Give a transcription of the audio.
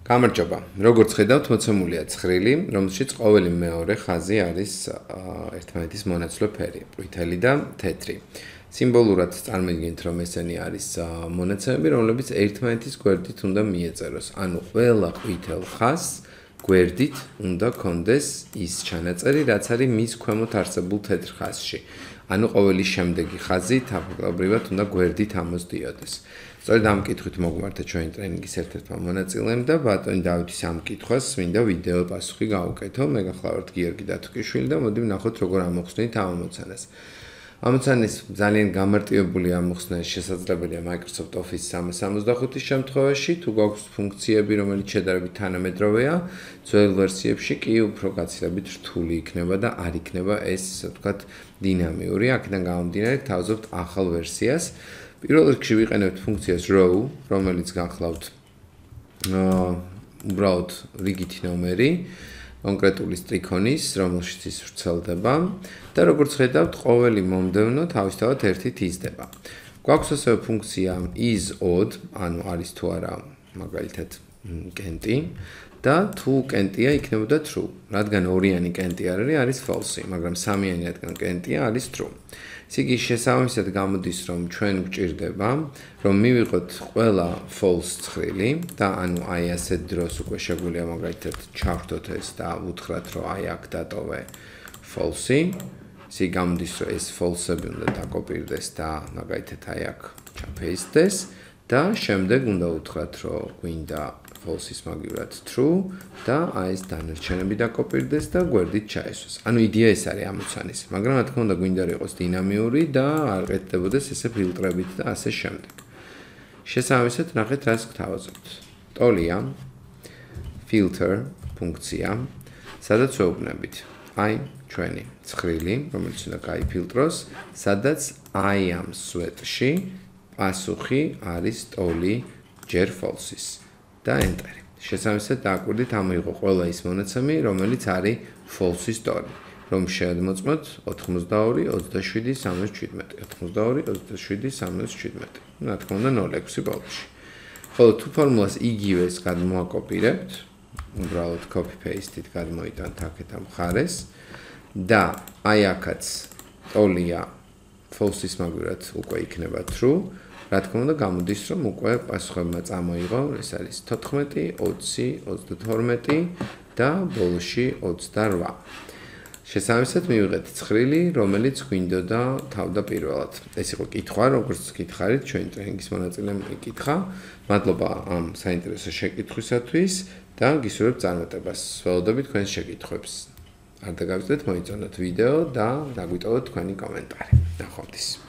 გამარჯობა. Როგორც ხედავთ, მოცემულია ცხრილი, რომელშიც ყოველი მეორე ხაზი არის ერთმანეთის მონაცვლე ფერი, ყვითელი და თეთრი. სიმბოლურად წარმოგიდგენთ, რომ ესენი არის მონაცემები, რომლებიც ერთმანეთის გვერდით უნდა მიეწეროს. ანუ ყველა ყვითელ ხაზს გვერდით უნდა კონდეს ის ჩანაწერი, რაც არის მის ქვემოთ არსებულ თეთრ ხაზში. ანუ ყოველი შემდეგი ხაზი თავდაპირველად უნდა გვერდით ამოსდიოდეს. სწორედ ამ კითხვით მოგვმართა ჩვენი ტრენინგის ერთ-ერთმა მონაწილემ და ბატონი დავითის ამ კითხვას მინდა ვიდეო პასუხი გავუკეთო. მე გახლავართ გიორგი დათუკიშვილი და მოდი ვნახოთ როგორ ამოხსნით ამ ამოცანას. ამოცანის ძალიან გამარტივებული ამოხსნა შესაძლებელია Microsoft Office 365-ის შემთხვევაში, თუ გვაქვს ფუნქციები, რომელიც შედარებით თანამედროვეა, ძველ ვერსიებში კი უფრო გაცილებით რთული იქნება და არ იქნება ეს, ასე ვთქვათ, დინამიური. აქედან გამომდინარე, გთავაზობთ ახალ ვერსიას. პირველ რიგში ვიყენებთ ფუნქციას row, რომელიც გახლავთ უბრალოდ რიგითი ნომერი, კონკრეტული სტრიქონის, რომელშიც ის ვრცელდება და როგორც ხედავთ, ყოველი მომდევნო თავისთავად ერთით იზრდება. გვაქვს ასევე ფუნქცია is odd, ანუ არის თუ არა მაგალითად კენტი და თუ კენტია იქნებოდა true, რადგან ორიანი კენტი არ არის false, მაგრამ სამიანი რადგან კენტია არის true. ეს იგი შესაბამისად გამოდის, რომ ჩვენ გვჭირდება, რომ მივიღოთ ყველა false ცხრილი და ანუ აი ასეთ დროს უკვე შეგვიძლია მაგალითად ჩავრთოთ ეს და ვუთხრათ, რომ აი აქ დატოვე false. ეს იგი გამოდის, რომ ეს false-ები უნდა დაკოპირდეს და მაგალითად აი აქ ჩაფეისტდეს და შემდეგ უნდა ვუთხრათ, რომ გვინდა false-ის მაგივრად true და აი ეს დანარჩენები დაკოპირდეს და გვერდით ჩაესვას. ანუ იდეა ეს არის ამოცანის, მაგრამ რა თქმა უნდა გვინდა რომ იყოს დინამიური და არ ყეთდებოდეს ესე ფილტრებით და ასე შემდეგ. შესაბამისად ნახეთ რას გთავაზობთ. ტოლია filter ფუნქცია, სადაც ვეუბნებით აი ჩვენი ცხრილი, რომელიც უნდა გაიფილტროს, სადაც აი ამ სვეტში პასუხი არის ტოლი ჯერ false-ის. და enter. შესაბამისად დააკვირდით ამოიღო ყველა ის მონაცემი, რომელიც არის false-ის ტოლი. რომ შეადმოწმოთ 82, 27, 37, 82, 27, 37. რა თქმა უნდა 0,6 ბოლოში. ხოლო თუ ფორმულას იგივეს გადმოაკოპირებთ, უბრალოდ copy paste-ით გადმოიტანთ აქეთ ამ მხარეს და აი აქაც ტოლია false-ის მაგივრად უკვე იქნება true. რა თქმა უნდა გამოდის, რომ უკვე პასუხებმა წამოიღო, ეს არის 14, 20, 32 და ბოლოში 28. შესაბამისად მივიღეთ ცხრილი, რომელიც გვინდოდა თავდაპირველად. ეს იყო კითხვა, როგორც გითხარით, ჩვენი ტრენინგის მონაწილემ იკითხა. მადლობა ამ საინტერესო შეკითხვისათვის და გისურვებთ წარმატებას. ველოდებით თქვენს შეკითხვებს. არ დაგავიწყდეთ, მოიწონოთ ვიდეო და დაგვიტოვოთ თქვენი კომენტარი. ნახვამდის.